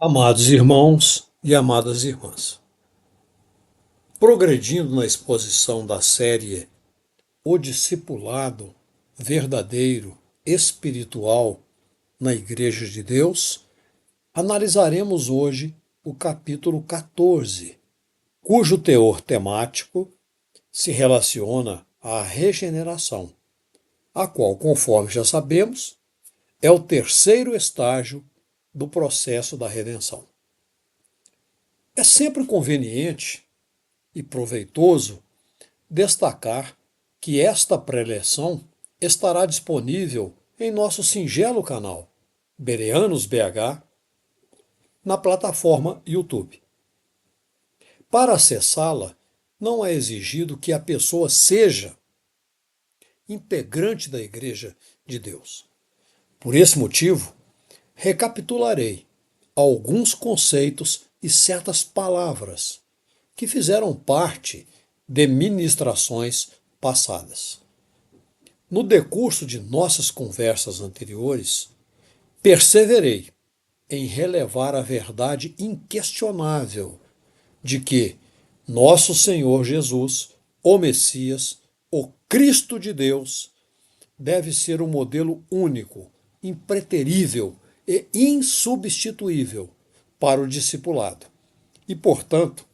Amados irmãos e amadas irmãs, progredindo na exposição da série O Discipulado Verdadeiro Espiritual na Igreja de Deus, analisaremos hoje o capítulo 14, cujo teor temático se relaciona à regeneração, a qual, conforme já sabemos, é o terceiro estágio do processo da redenção. É sempre conveniente e proveitoso destacar que esta preleção estará disponível em nosso singelo canal Bereanos BH na plataforma YouTube. Para acessá-la, não é exigido que a pessoa seja integrante da Igreja de Deus. Por esse motivo, recapitularei alguns conceitos e certas palavras que fizeram parte de ministrações passadas. No decurso de nossas conversas anteriores, perseverei em relevar a verdade inquestionável de que nosso Senhor Jesus, o Messias, o Cristo de Deus, deve ser um modelo único, impreterível e insubstituível para o discipulado. E, portanto,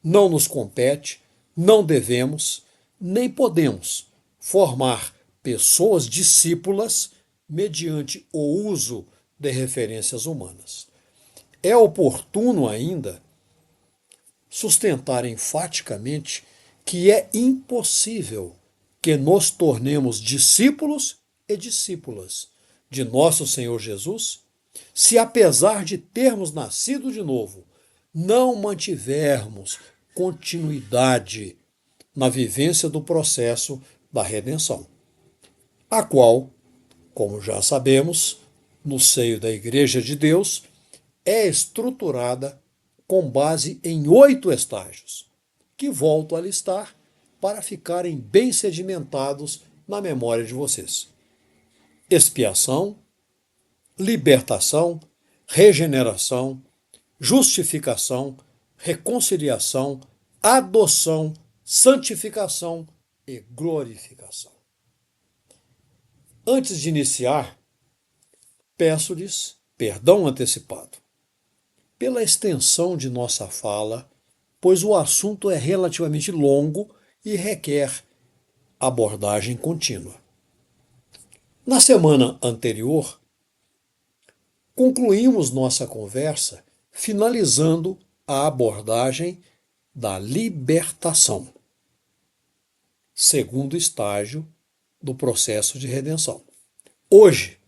não nos compete, não devemos, nem podemos formar pessoas discípulas mediante o uso de referências humanas. É oportuno ainda sustentar enfaticamente que é impossível que nos tornemos discípulos e discípulas de nosso Senhor Jesus, se apesar de termos nascido de novo, não mantivermos continuidade na vivência do processo da redenção, a qual, como já sabemos, no seio da Igreja de Deus, é estruturada com base em 8 estágios, que volto a listar para ficarem bem sedimentados na memória de vocês: expiação, libertação, regeneração, justificação, reconciliação, adoção, santificação e glorificação. Antes de iniciar, peço-lhes perdão antecipado pela extensão de nossa fala, pois o assunto é relativamente longo e requer abordagem contínua. Na semana anterior, concluímos nossa conversa finalizando a abordagem da libertação, segundo estágio do processo de redenção. Hoje,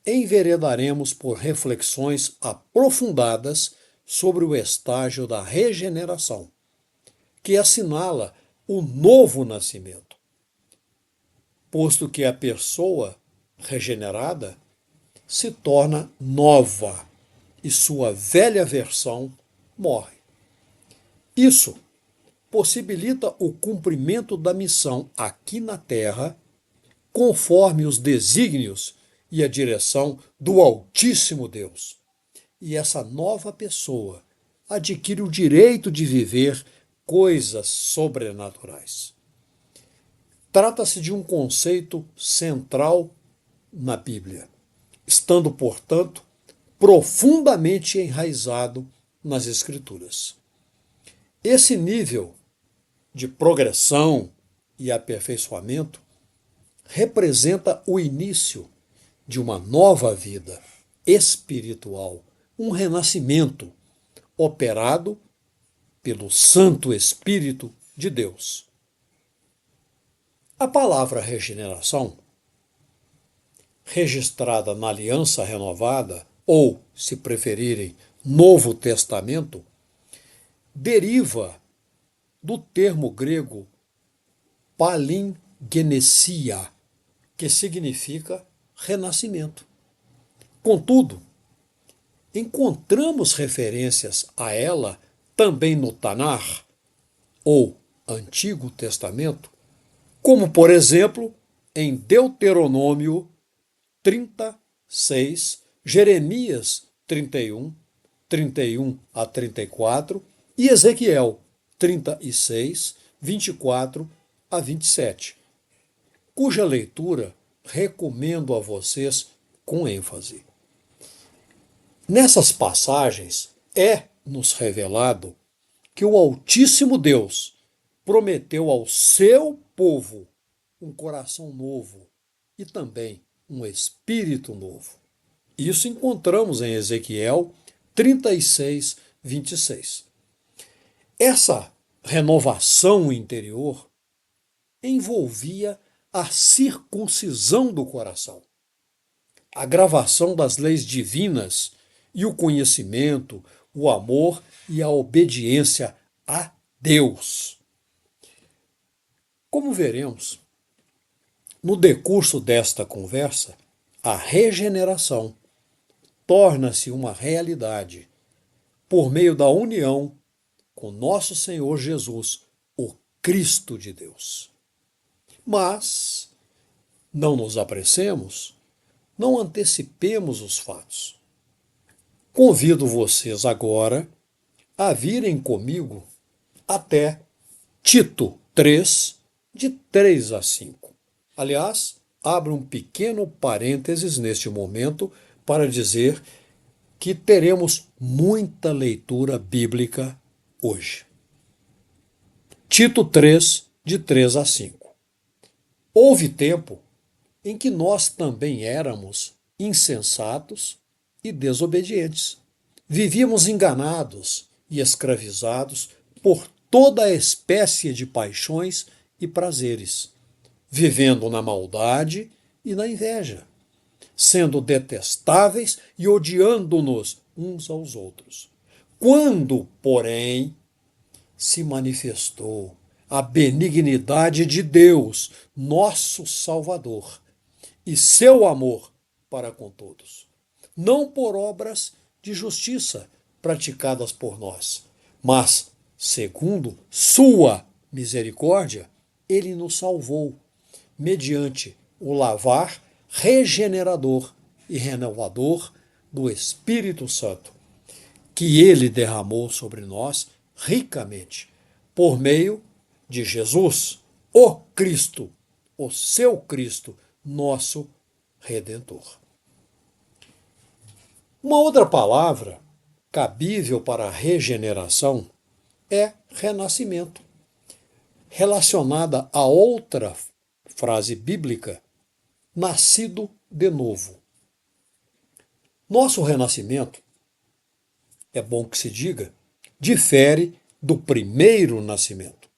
enveredaremos por reflexões aprofundadas sobre o estágio da regeneração, que assinala o novo nascimento, posto que a pessoa regenerada se torna nova e sua velha versão morre. Isso possibilita o cumprimento da missão aqui na Terra, conforme os desígnios e a direção do Altíssimo Deus. E essa nova pessoa adquire o direito de viver coisas sobrenaturais. Trata-se de um conceito central na Bíblia, estando, portanto, profundamente enraizado nas Escrituras. Esse nível de progressão e aperfeiçoamento representa o início de uma nova vida espiritual, um renascimento operado pelo Santo Espírito de Deus. A palavra regeneração, registrada na Aliança Renovada, ou, se preferirem, Novo Testamento, deriva do termo grego palingenesia, que significa renascimento. Contudo, encontramos referências a ela também no Tanar, ou Antigo Testamento, como, por exemplo, em Deuteronômio 36, Jeremias 31, 31 a 34, e Ezequiel 36, 24 a 27, cuja leitura recomendo a vocês com ênfase. Nessas passagens é-nos revelado que o Altíssimo Deus prometeu ao seu povo um coração novo e também um espírito novo. Isso encontramos em Ezequiel 36, 26. Essa renovação interior envolvia a circuncisão do coração, a gravação das leis divinas e o conhecimento, o amor e a obediência a Deus. Como veremos, no decurso desta conversa, a regeneração torna-se uma realidade por meio da união com nosso Senhor Jesus, o Cristo de Deus. Mas não nos apressemos, não antecipemos os fatos. Convido vocês agora a virem comigo até Tito 3, de 3 a 5. Aliás, abro um pequeno parênteses neste momento para dizer que teremos muita leitura bíblica hoje. Tito 3, de 3 a 5. Houve tempo em que nós também éramos insensatos e desobedientes. Vivíamos enganados e escravizados por toda espécie de paixões e prazeres, vivendo na maldade e na inveja, sendo detestáveis e odiando-nos uns aos outros. Quando, porém, se manifestou a benignidade de Deus, nosso Salvador, e seu amor para com todos, não por obras de justiça praticadas por nós, mas, segundo sua misericórdia, ele nos salvou, mediante o lavar regenerador e renovador do Espírito Santo, que ele derramou sobre nós ricamente, por meio de Jesus, o Cristo, o seu Cristo, nosso Redentor. Uma outra palavra cabível para a regeneração é renascimento, relacionada a outra frase bíblica, nascido de novo. Nosso renascimento, é bom que se diga, difere do primeiro nascimento,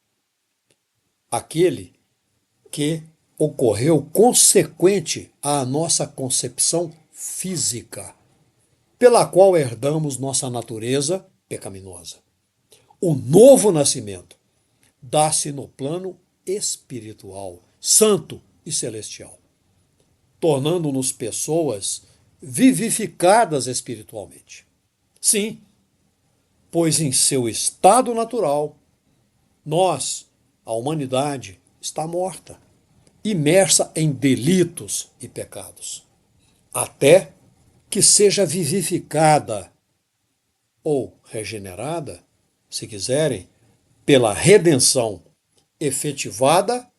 aquele que ocorreu consequente à nossa concepção física, pela qual herdamos nossa natureza pecaminosa. O novo nascimento dá-se no plano espiritual, santo e celestial, tornando-nos pessoas vivificadas espiritualmente. Sim, pois em seu estado natural, nós, a humanidade, está morta, imersa em delitos e pecados, até que seja vivificada ou regenerada, se quiserem, pela redenção efetivada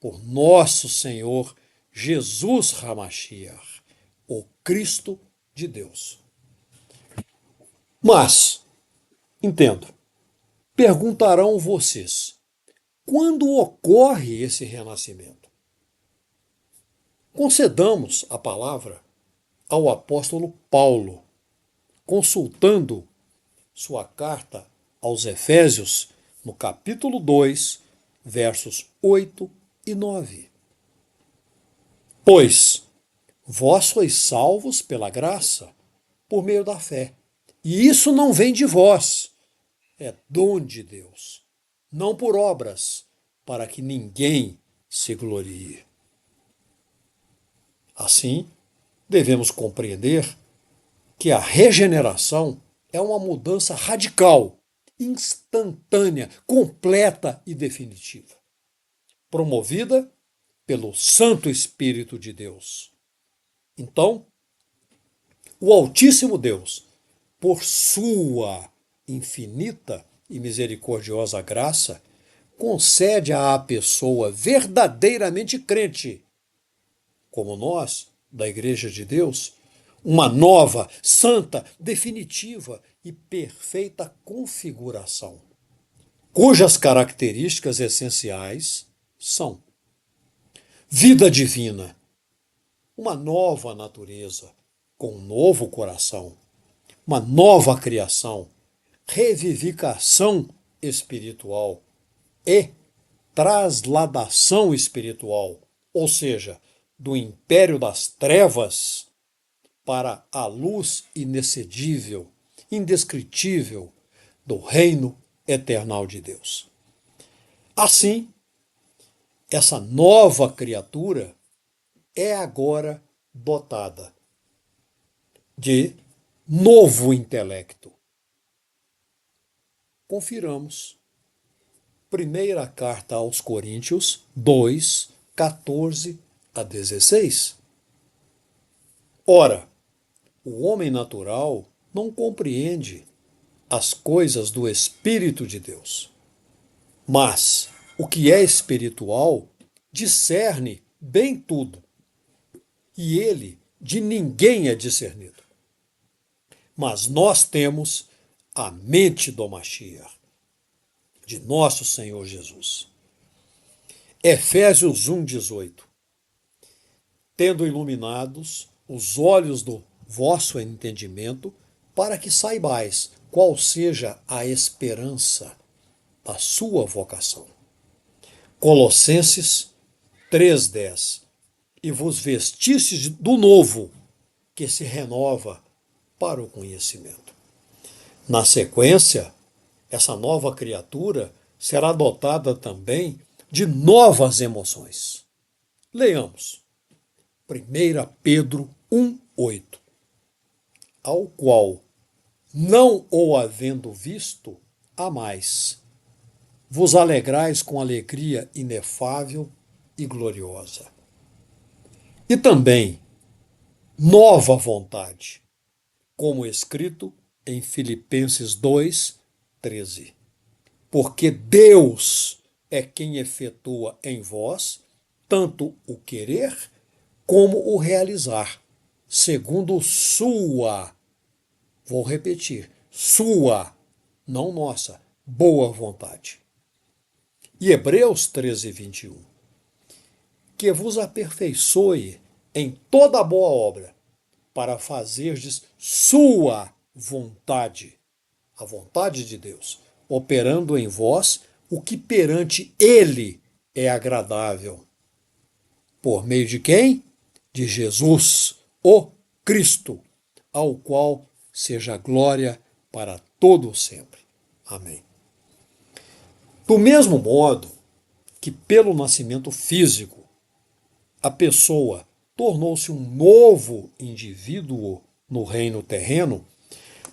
por nosso Senhor Jesus Hamashiach, o Cristo de Deus. Mas, entendo, perguntarão vocês, quando ocorre esse renascimento? Concedamos a palavra ao apóstolo Paulo, consultando sua carta aos Efésios, no capítulo 2, versos 8 e 9. Pois vós sois salvos pela graça, por meio da fé. E isso não vem de vós, é dom de Deus, não por obras, para que ninguém se glorie. Assim, devemos compreender que a regeneração é uma mudança radical, instantânea, completa e definitiva, promovida pelo Santo Espírito de Deus. Então, o Altíssimo Deus por sua infinita e misericordiosa graça, concede à pessoa verdadeiramente crente, como nós, da Igreja de Deus, uma nova, santa, definitiva e perfeita configuração, cujas características essenciais são vida divina, uma nova natureza, com um novo coração, uma nova criação, revivificação espiritual e trasladação espiritual, ou seja, do império das trevas para a luz inexcedível, indescritível do reino eternal de Deus. Assim, essa nova criatura é agora dotada de novo intelecto. Confiramos. Primeira carta aos Coríntios 2, 14 a 16. Ora, o homem natural não compreende as coisas do Espírito de Deus, mas o que é espiritual discerne bem tudo, e ele de ninguém é discernido. Mas nós temos a mente do Mashiach, de nosso Senhor Jesus. Efésios 1,18. Tendo iluminados os olhos do vosso entendimento, para que saibais qual seja a esperança da sua vocação. Colossenses 3,10. E vos vestistes do novo, que se renova para o conhecimento. Na sequência, essa nova criatura será dotada também de novas emoções. Leamos. 1 Pedro 1,8. Ao qual, não o havendo visto, amais, vos alegrais com alegria inefável e gloriosa. E também nova vontade, como escrito em Filipenses 2,13. Porque Deus é quem efetua em vós tanto o querer como o realizar, segundo sua, vou repetir, sua, não nossa, boa vontade. E Hebreus 13:21. Que vos aperfeiçoe em toda boa obra, para fazerdes sua vontade, a vontade de Deus, operando em vós o que perante Ele é agradável. Por meio de quem? De Jesus, o Cristo, ao qual seja glória para todo sempre. Amém. Do mesmo modo que pelo nascimento físico, a pessoa tornou-se um novo indivíduo no reino terreno,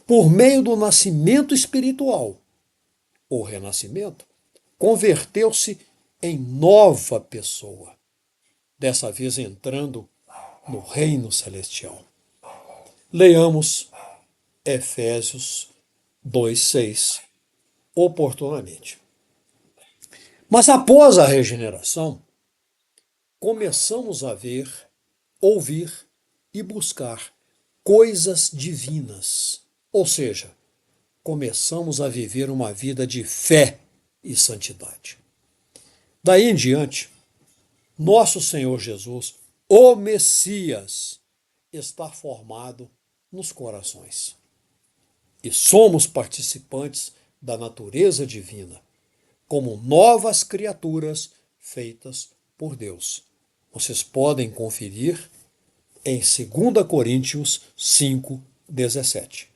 por meio do nascimento espiritual, o renascimento, converteu-se em nova pessoa, dessa vez entrando no reino celestial. Leamos Efésios 2,6 oportunamente. Mas após a regeneração, começamos a ver, ouvir e buscar coisas divinas, ou seja, começamos a viver uma vida de fé e santidade. Daí em diante, nosso Senhor Jesus, o Messias, está formado nos corações. E somos participantes da natureza divina, como novas criaturas feitas por Deus. Vocês podem conferir em 2 Coríntios 5:17.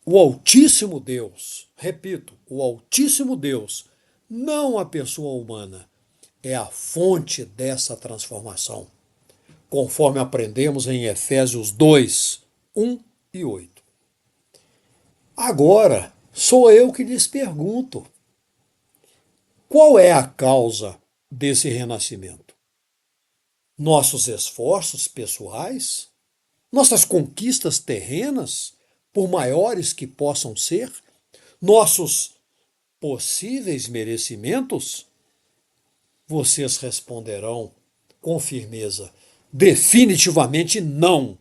O Altíssimo Deus, repito, o Altíssimo Deus, não a pessoa humana, é a fonte dessa transformação, conforme aprendemos em Efésios 2:1 e 8. Agora, sou eu que lhes pergunto: qual é a causa desse renascimento? Nossos esforços pessoais? Nossas conquistas terrenas? por maiores que possam ser, nossos possíveis merecimentos? Vocês responderão com firmeza: definitivamente não.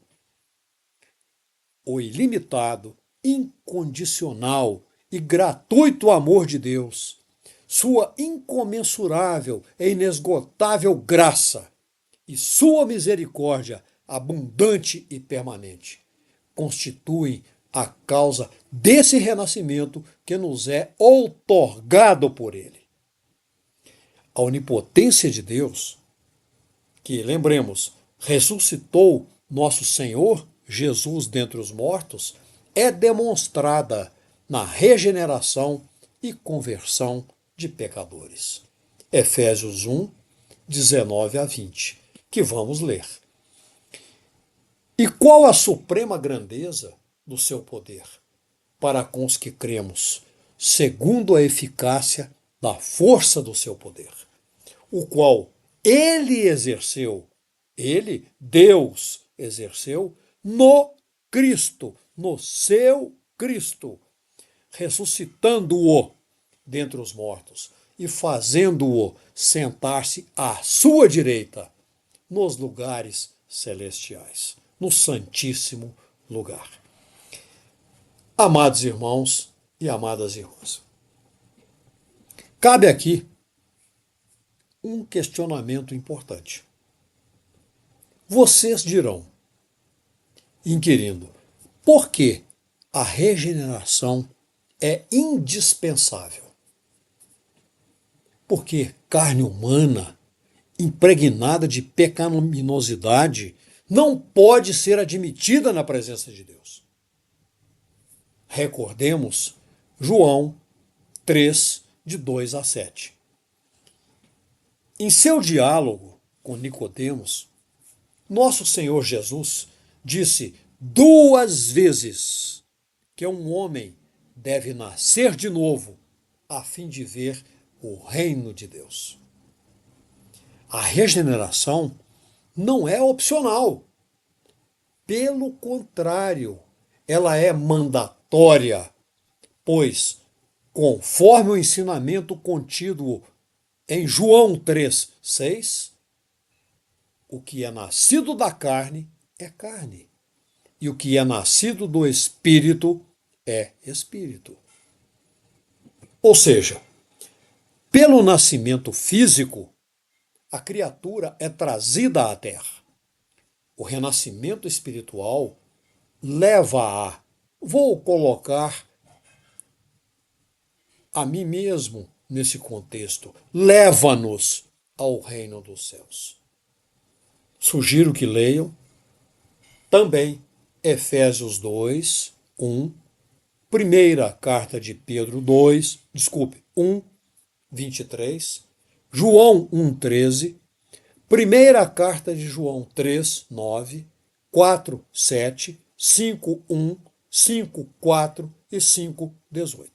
O ilimitado, incondicional e gratuito amor de Deus, sua incomensurável e inesgotável graça e sua misericórdia abundante e permanente constituem a causa desse renascimento que nos é outorgado por Ele. A onipotência de Deus, que, lembremos, ressuscitou nosso Senhor Jesus dentre os mortos, é demonstrada na regeneração e conversão de pecadores. Efésios 1, 19 a 20, que vamos ler. E qual a suprema grandeza do seu poder para com os que cremos, segundo a eficácia da força do seu poder, o qual ele exerceu, ele, Deus, exerceu no Cristo, no seu Cristo, ressuscitando-o dentre os mortos e fazendo-o sentar-se à sua direita nos lugares celestiais, no santíssimo lugar. Amados irmãos e amadas irmãs, cabe aqui um questionamento importante. Vocês dirão, inquirindo, por que a regeneração é indispensável? Porque carne humana, impregnada de pecaminosidade, não pode ser admitida na presença de Deus. Recordemos João 3, de 2 a 7. Em seu diálogo com Nicodemos, nosso Senhor Jesus disse 2 vezes que um homem deve nascer de novo a fim de ver o reino de Deus. A regeneração não é opcional. Pelo contrário, ela é mandatória, pois, conforme o ensinamento contido em João 3, 6, o que é nascido da carne é carne, e o que é nascido do Espírito é Espírito. Ou seja, pelo nascimento físico, a criatura é trazida à terra. O renascimento espiritual leva a, vou colocar a mim mesmo nesse contexto, leva-nos ao reino dos céus. Sugiro que leiam também Efésios 2, 1, primeira carta de Pedro 1, 23, João 1, 13, primeira carta de João 3, 9, 4, 7, 5, 1, 5, 4 e 5, 18.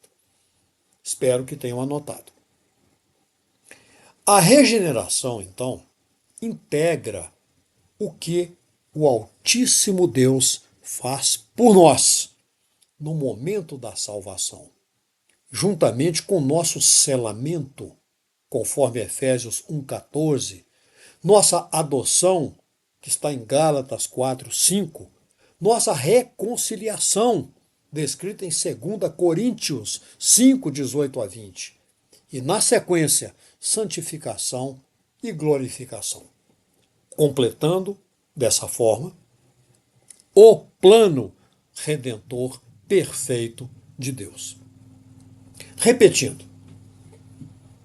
Espero que tenham anotado. A regeneração, então, integra o que o Altíssimo Deus faz por nós no momento da salvação, juntamente com nosso selamento, conforme Efésios 1,14, nossa adoção, que está em Gálatas 4, 5, nossa reconciliação, descrita em 2 Coríntios 5, 18 a 20, e, na sequência, santificação e glorificação, completando, dessa forma, o plano redentor perfeito de Deus. Repetindo,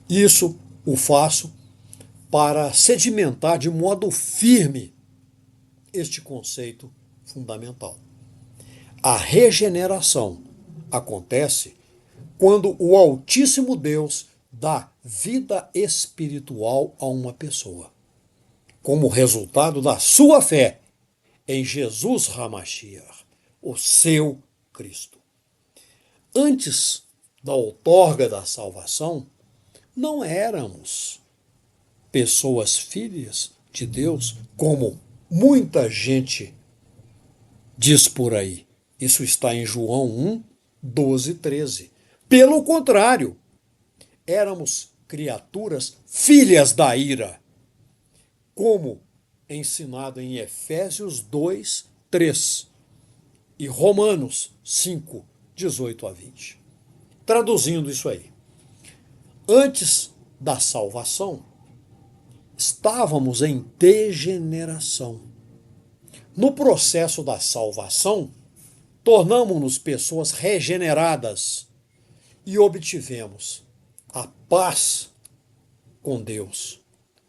isso o faço para sedimentar de modo firme este conceito fundamental. A regeneração acontece quando o Altíssimo Deus dá vida espiritual a uma pessoa, como resultado da sua fé em Jesus HaMashiach, o seu Cristo. Antes da outorga da salvação, não éramos pessoas filhas de Deus, como muita gente diz por aí. Isso está em João 1, 12, 13. Pelo contrário, éramos criaturas filhas da ira, como ensinado em Efésios 2, 3 e Romanos 5, 18 a 20. Traduzindo isso aí. Antes da salvação, estávamos em degeneração. No processo da salvação, tornamos-nos pessoas regeneradas e obtivemos a paz com Deus,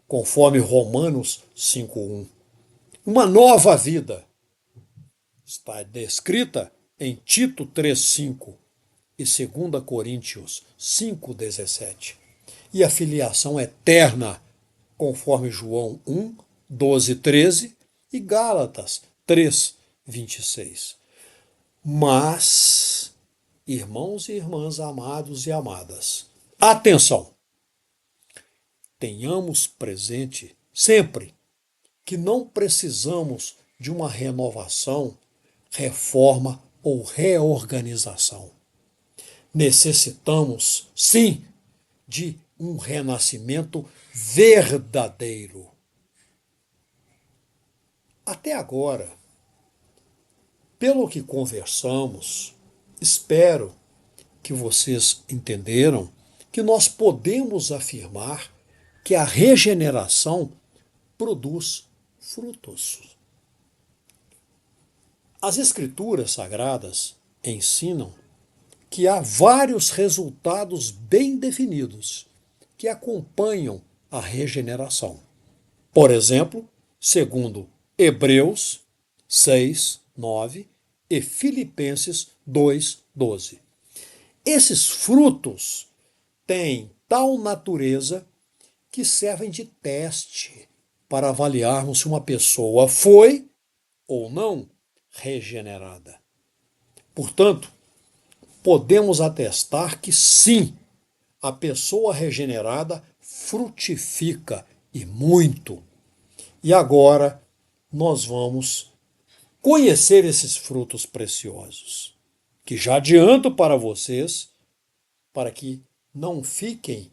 conforme Romanos 5:1. Uma nova vida está descrita em Tito 3:5 e 2 Coríntios 5:17. E a filiação eterna, conforme João 1, 12, 13 e Gálatas 3, 26. Mas, irmãos e irmãs amados e amadas, atenção! Tenhamos presente sempre que não precisamos de uma renovação, reforma ou reorganização. Necessitamos, sim, de um renascimento verdadeiro. Até agora, pelo que conversamos, espero que vocês entenderam que nós podemos afirmar que a regeneração produz frutos. As Escrituras Sagradas ensinam que há vários resultados bem definidos que acompanham a regeneração. Por exemplo, segundo Hebreus 6, 9 e Filipenses 2, 12. Esses frutos têm tal natureza que servem de teste para avaliarmos se uma pessoa foi ou não regenerada. Portanto, podemos atestar que sim, a pessoa regenerada frutifica e muito. E agora nós vamos conhecer esses frutos preciosos, que já adianto para vocês, para que não fiquem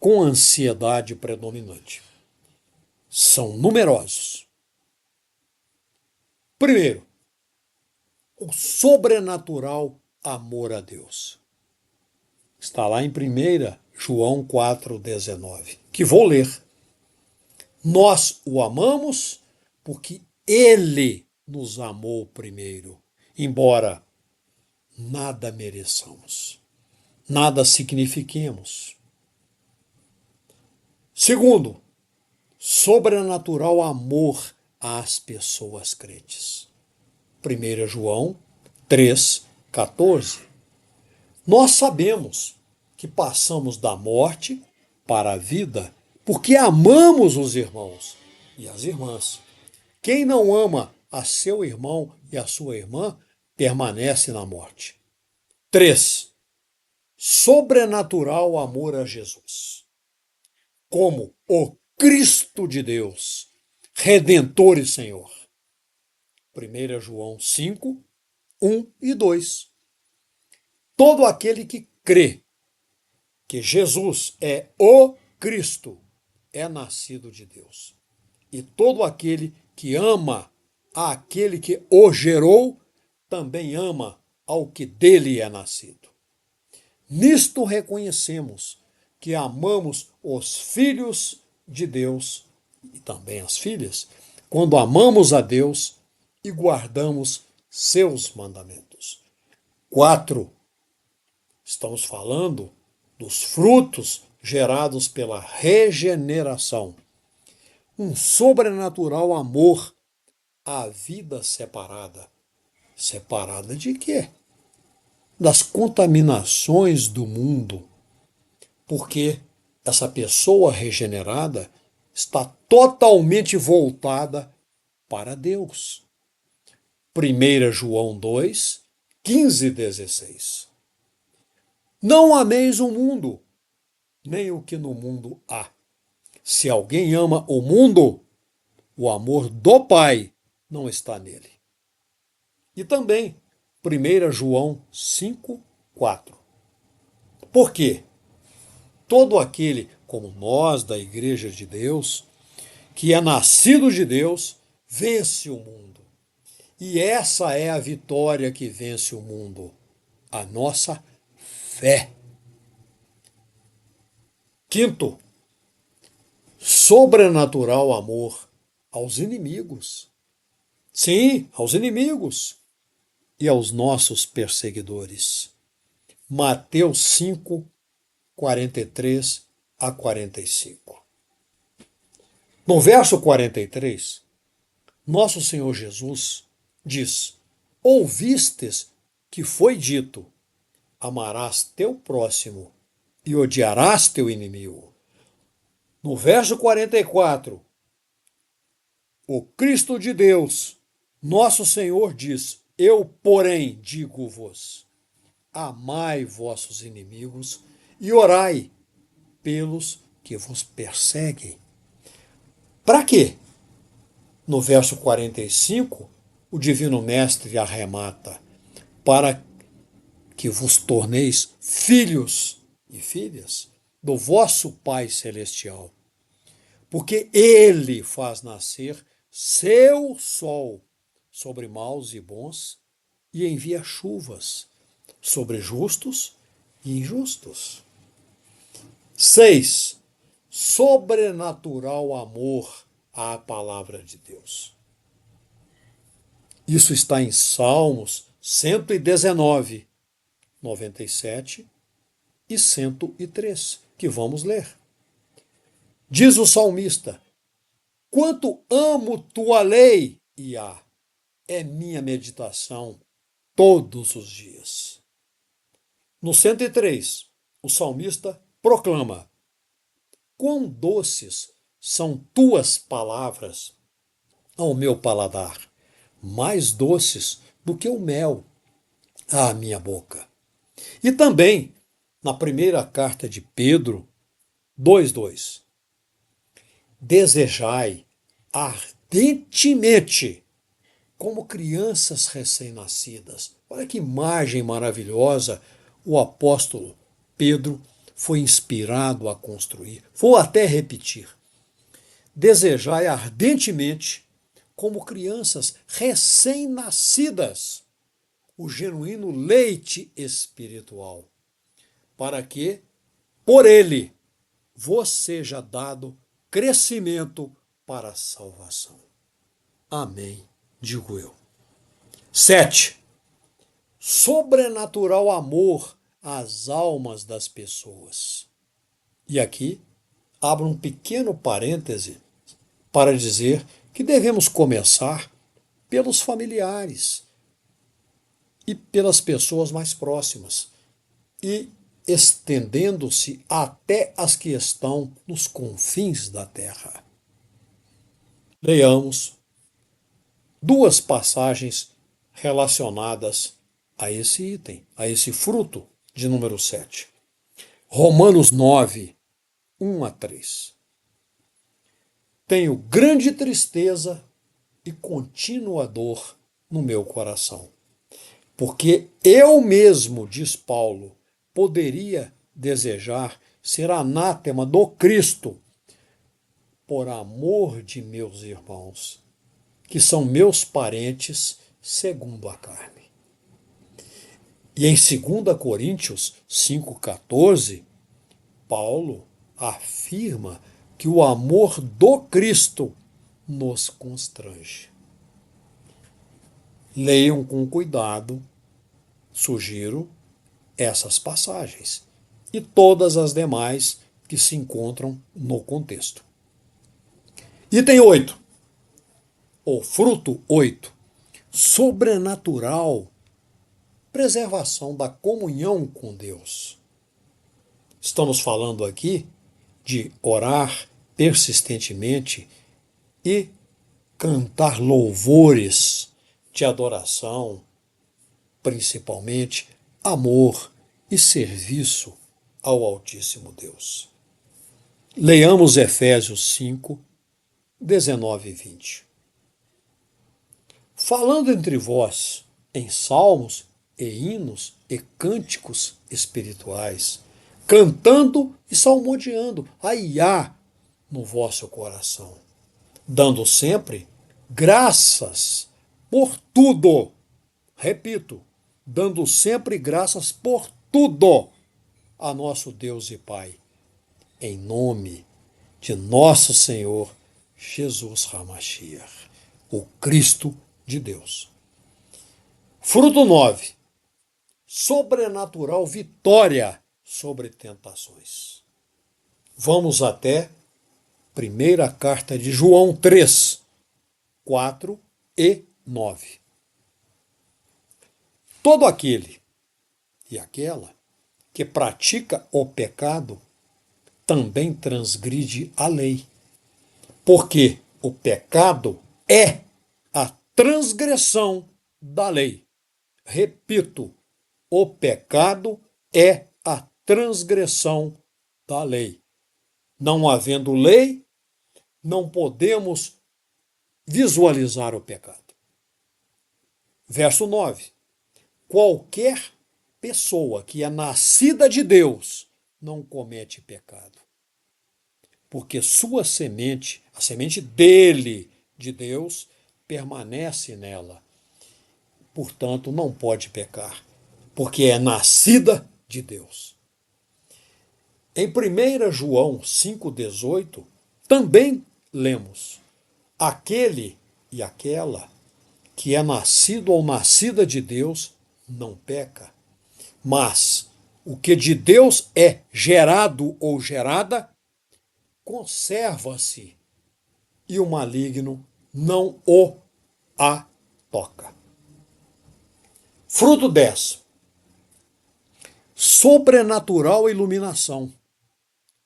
com ansiedade predominante. São numerosos. Primeiro, o sobrenatural amor a Deus. Está lá em 1 João 4,19, que vou ler. Nós o amamos porque Ele nos amou primeiro, embora nada mereçamos, nada signifiquemos. Segundo, sobrenatural amor às pessoas crentes. 1 João 3,14. Nós sabemos que passamos da morte para a vida porque amamos os irmãos e as irmãs. Quem não ama a seu irmão e a sua irmã permanece na morte. 3. Sobrenatural amor a Jesus. Como o Cristo de Deus, Redentor e Senhor. 1 João 5, 1 e 2. Todo aquele que crê que Jesus é o Cristo é nascido de Deus. E todo aquele que ama aquele que o gerou, também ama ao que dele é nascido. Nisto reconhecemos que amamos os filhos de Deus e também as filhas, quando amamos a Deus e guardamos seus mandamentos. 4. Estamos falando dos frutos gerados pela regeneração. Um sobrenatural amor à vida separada. Separada de quê? Das contaminações do mundo. Porque essa pessoa regenerada está totalmente voltada para Deus. 1 João 2, 15 e 16. Não ameis o mundo, nem o que no mundo há. Se alguém ama o mundo, o amor do Pai não está nele. E também 1 João 5:4. Por quê? Todo aquele, como nós da Igreja de Deus, que é nascido de Deus, vence o mundo. E essa é a vitória que vence o mundo, a nossa fé. Quinto, sobrenatural amor aos inimigos. Sim, aos inimigos e aos nossos perseguidores. Mateus 5, 43 a 45. No verso 43, nosso Senhor Jesus diz: ouvistes que foi dito, amarás teu próximo e odiarás teu inimigo. No verso 44, o Cristo de Deus, nosso Senhor, diz: eu, porém, digo-vos, amai vossos inimigos e orai pelos que vos perseguem. Para quê? No verso 45, o Divino Mestre arremata: para que vos torneis filhos e filhas do vosso Pai Celestial, porque Ele faz nascer seu sol sobre maus e bons e envia chuvas sobre justos e injustos. 6. Sobrenatural amor à palavra de Deus. Isso está em Salmos 119, 97 e 103, que vamos ler. Diz o salmista: quanto amo tua lei, Iá, é minha meditação todos os dias. No 103, o salmista proclama: quão doces são tuas palavras ao meu paladar, mais doces do que o mel à minha boca. E também, na primeira carta de Pedro 2:2, desejai ardentemente, como crianças recém-nascidas. Olha que imagem maravilhosa o apóstolo Pedro foi inspirado a construir. Vou até repetir. Desejai ardentemente, como crianças recém-nascidas, o genuíno leite espiritual, para que, por ele, vos seja dado crescimento para a salvação. Amém, digo eu. 7. Sobrenatural amor às almas das pessoas. E aqui abro um pequeno parêntese para dizer que devemos começar pelos familiares e pelas pessoas mais próximas, e estendendo-se até as que estão nos confins da terra. Leiamos duas passagens relacionadas a esse item, a esse fruto de número 7. Romanos 9, 1 a 3. Tenho grande tristeza e contínua dor no meu coração, porque eu mesmo, diz Paulo, poderia desejar ser anátema do Cristo, por amor de meus irmãos, que são meus parentes segundo a carne. E em 2 Coríntios 5,14, Paulo afirma que o amor do Cristo nos constrange. Leiam com cuidado, sugiro, essas passagens e todas as demais que se encontram no contexto. Item 8, ou fruto 8, sobrenatural, preservação da comunhão com Deus. Estamos falando aqui de orar persistentemente e cantar louvores de adoração, principalmente amor e serviço ao Altíssimo Deus. Leiamos Efésios 5, 19 e 20. Falando entre vós em salmos e hinos e cânticos espirituais, cantando e salmodiando a Iá no vosso coração, dando sempre graças por tudo. Repito, dando sempre graças por tudo a nosso Deus e Pai, em nome de nosso Senhor Jesus Hamashiach, o Cristo de Deus. Fruto 9. Sobrenatural vitória sobre tentações. Vamos até primeira carta de João 3, 4 e 9. Todo aquele e aquela que pratica o pecado também transgride a lei, porque o pecado é a transgressão da lei. Repito, o pecado é a transgressão da lei. Não havendo lei, não podemos visualizar o pecado. Verso 9. Qualquer pessoa que é nascida de Deus não comete pecado, porque sua semente, a semente dele, de Deus, permanece nela. Portanto, não pode pecar, porque é nascida de Deus. Em 1 João 5,18, também lemos: aquele e aquela que é nascido ou nascida de Deus não peca, mas o que de Deus é gerado ou gerada conserva-se e o maligno não o a toca. Fruto 10. Sobrenatural iluminação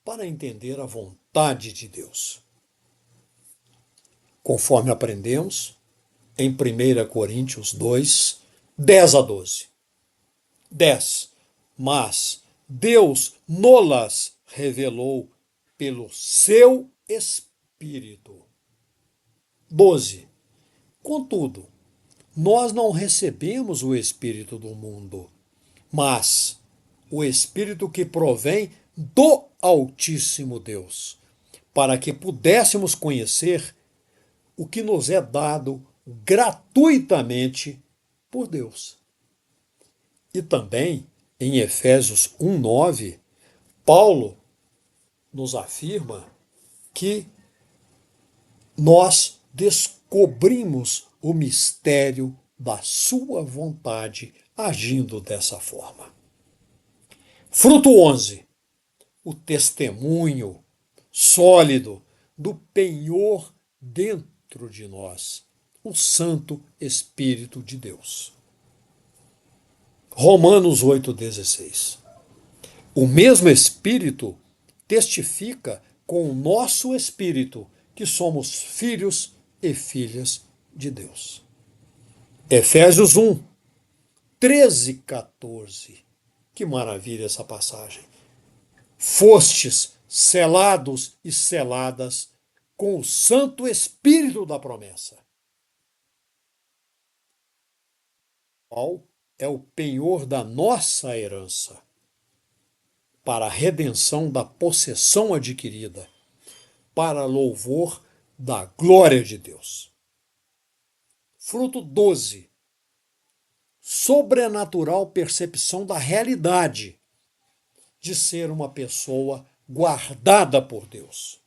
para entender a vontade de Deus. Conforme aprendemos em 1 Coríntios 2, 10 a 12. 10. Mas Deus nolas revelou pelo seu Espírito. 12. Contudo, nós não recebemos o Espírito do mundo, mas o Espírito que provém do Altíssimo Deus, para que pudéssemos conhecer o que nos é dado gratuitamente por Deus. E também, em Efésios 1:9, Paulo nos afirma que nós descobrimos o mistério da sua vontade agindo dessa forma. Fruto 11. O testemunho sólido do penhor dentro de nós, o Santo Espírito de Deus. Romanos 8,16. O mesmo Espírito testifica com o nosso espírito que somos filhos e filhas de Deus. Efésios 1, 13 e 14. Que maravilha essa passagem. Fostes selados e seladas com o Santo Espírito da promessa, qual é o penhor da nossa herança, para a redenção da possessão adquirida, para louvor da glória de Deus. Fruto 12. Sobrenatural percepção da realidade de ser uma pessoa guardada por Deus.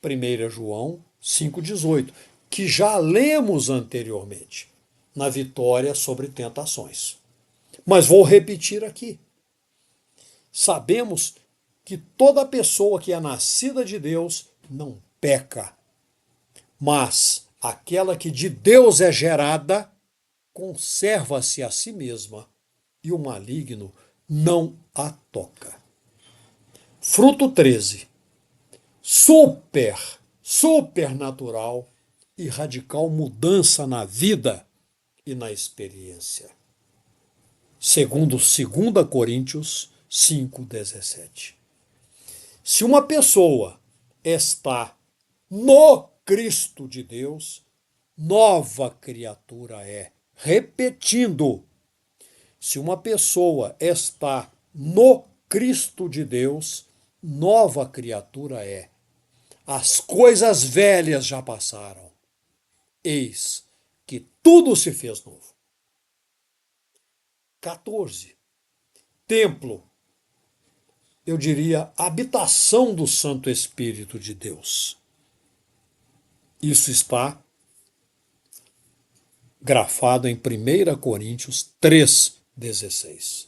1 João 5,18, que já lemos anteriormente, na vitória sobre tentações. Mas vou repetir aqui. Sabemos que toda pessoa que é nascida de Deus não peca, mas aquela que de Deus é gerada conserva-se a si mesma e o maligno não a toca. Fruto 13. Supernatural e radical mudança na vida e na experiência. Segundo 2 Coríntios 5,17. Se uma pessoa está no Cristo de Deus, nova criatura é. Repetindo, Se uma pessoa está no Cristo de Deus, nova criatura é. As coisas velhas já passaram. Eis que tudo se fez novo. 14. Templo, eu diria, habitação do Santo Espírito de Deus. Isso está grafado em 1 Coríntios 3,16.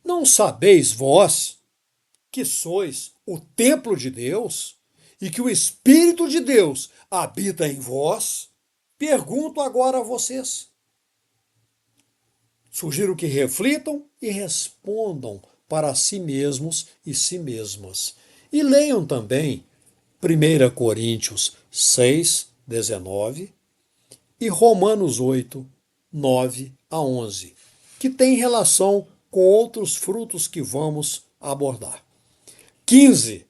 Não sabeis vós que sois o templo de Deus e que o Espírito de Deus habita em vós? Pergunto agora a vocês. Sugiro que reflitam e respondam para si mesmos e si mesmas. E leiam também 1 Coríntios 6, 19 e Romanos 8, 9 a 11, que tem relação com outros frutos que vamos abordar. 15.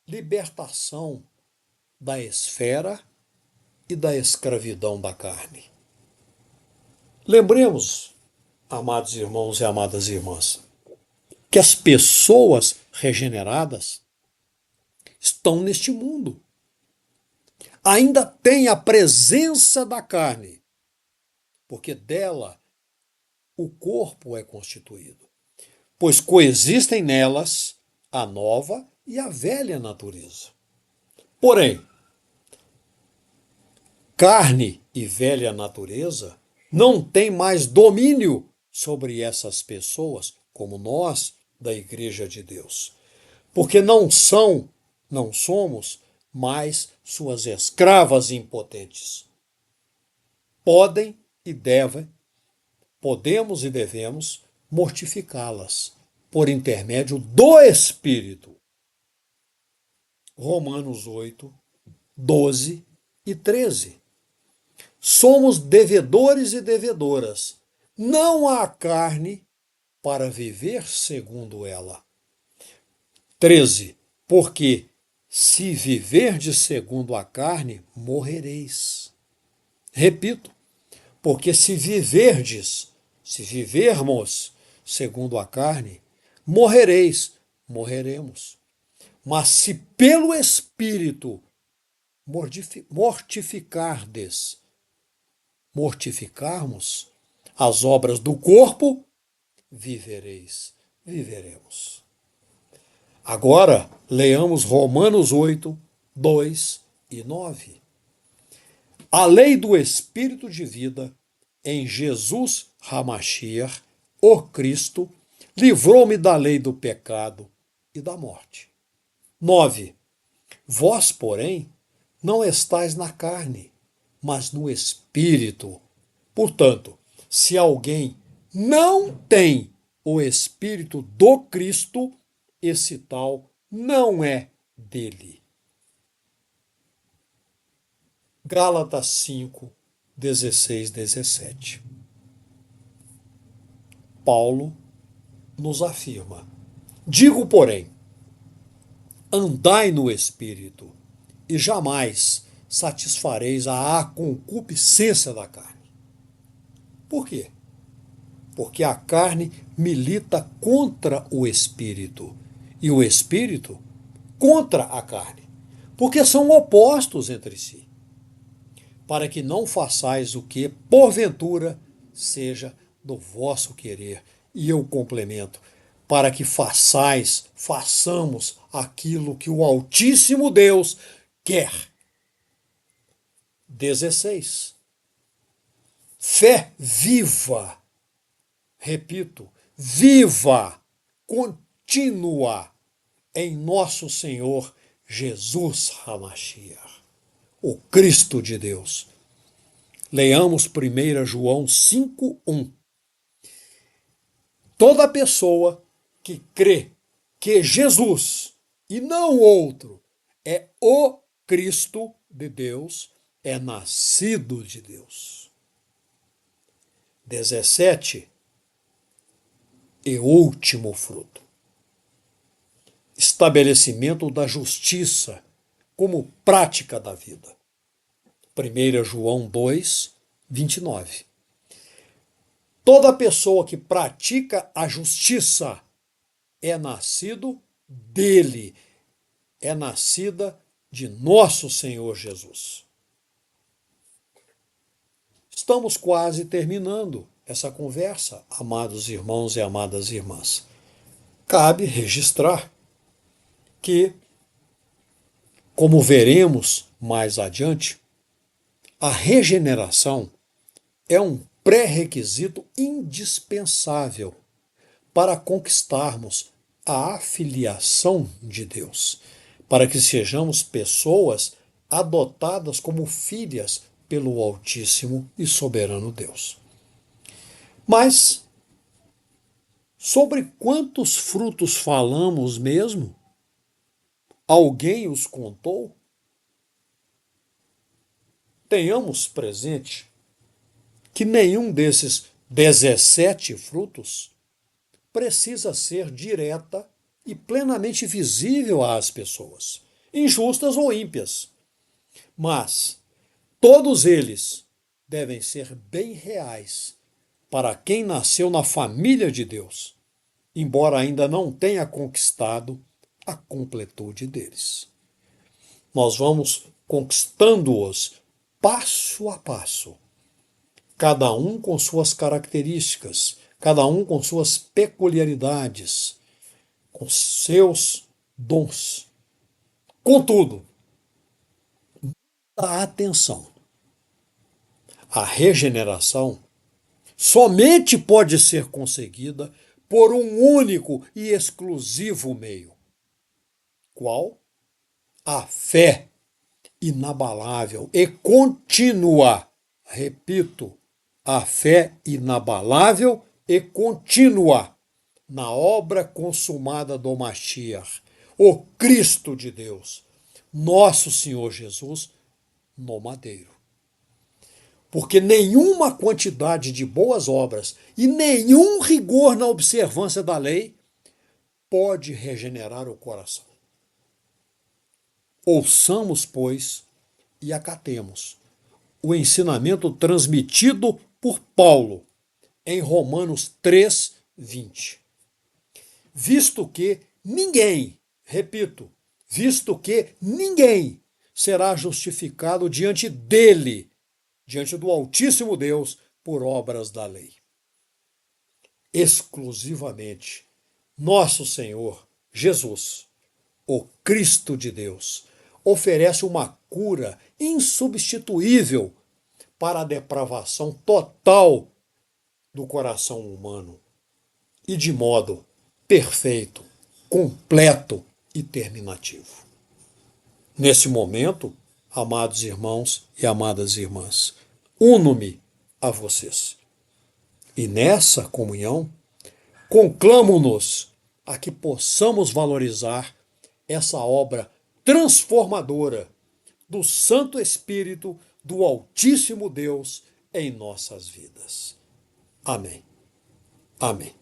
Libertação da esfera e da escravidão da carne. Lembremos, amados irmãos e amadas irmãs, que as pessoas regeneradas estão neste mundo. Ainda tem a presença da carne, porque dela o corpo é constituído, pois coexistem nelas a nova e a velha natureza. Porém, carne e velha natureza não têm mais domínio sobre essas pessoas, como nós da Igreja de Deus, porque não somos mais suas escravas impotentes. Podemos e devemos mortificá-las por intermédio do Espírito. Romanos 8, 12 e 13. Somos devedores e devedoras, não à carne, para viver segundo ela. 13. Porque se viverdes segundo a carne, morrereis. Repito, porque se vivermos segundo a carne, morreremos. Mas se pelo Espírito mortificarmos as obras do corpo, viveremos. Agora, leamos Romanos 8, 2 e 9. A lei do Espírito de vida em Jesus Hamashiach, o Cristo, livrou-me da lei do pecado e da morte. 9. Vós, porém, não estáis na carne, mas no Espírito. Portanto, se alguém não tem o Espírito do Cristo, esse tal não é dele. Gálatas 5, 16, 17. Paulo nos afirma: digo, porém, andai no Espírito, e jamais satisfareis a concupiscência da carne. Por quê? Porque a carne milita contra o Espírito, e o Espírito contra a carne, porque são opostos entre si, para que não façais o que, porventura, seja do vosso querer. E eu complemento, para que façamos aquilo que o Altíssimo Deus quer. 16. Fé viva, repito, viva, contínua em nosso Senhor Jesus Hamashiach, o Cristo de Deus. Leamos 1 João 5, 1. Toda pessoa que crê que Jesus, e não outro, é o Cristo de Deus, é nascido de Deus. 17. E último fruto: estabelecimento da justiça como prática da vida. 1 João 2, 29. Toda pessoa que pratica a justiça é nascido dele, é nascida de nosso Senhor Jesus. Estamos quase terminando essa conversa, amados irmãos e amadas irmãs. Cabe registrar que, como veremos mais adiante, a regeneração é um pré-requisito indispensável para conquistarmos a afiliação de Deus, para que sejamos pessoas adotadas como filhas pelo Altíssimo e Soberano Deus. Mas sobre quantos frutos falamos mesmo? Alguém os contou? Tenhamos presente que nenhum desses 17 frutos precisa ser direta e plenamente visível às pessoas, injustas ou ímpias. Mas todos eles devem ser bem reais para quem nasceu na família de Deus, embora ainda não tenha conquistado a completude deles. Nós vamos conquistando-os passo a passo, cada um com suas características, cada um com suas peculiaridades, com seus dons. Contudo, a atenção. A regeneração somente pode ser conseguida por um único e exclusivo meio. Qual? A fé inabalável e contínua. Repito, a fé inabalável e contínua na obra consumada do Mashiach, o Cristo de Deus, nosso Senhor Jesus, no madeiro. Porque nenhuma quantidade de boas obras e nenhum rigor na observância da lei pode regenerar o coração. Ouçamos, pois, e acatemos o ensinamento transmitido por Paulo em Romanos 3, 20. Visto que ninguém, repito, visto que ninguém será justificado diante dele, diante do Altíssimo Deus, por obras da lei. Exclusivamente nosso Senhor Jesus, o Cristo de Deus, oferece uma cura insubstituível para a depravação total do coração humano e de modo perfeito, completo e terminativo. Nesse momento, amados irmãos e amadas irmãs, uno-me a vocês. E nessa comunhão, conclamo-nos a que possamos valorizar essa obra transformadora do Santo Espírito do Altíssimo Deus em nossas vidas. Amém. Amém.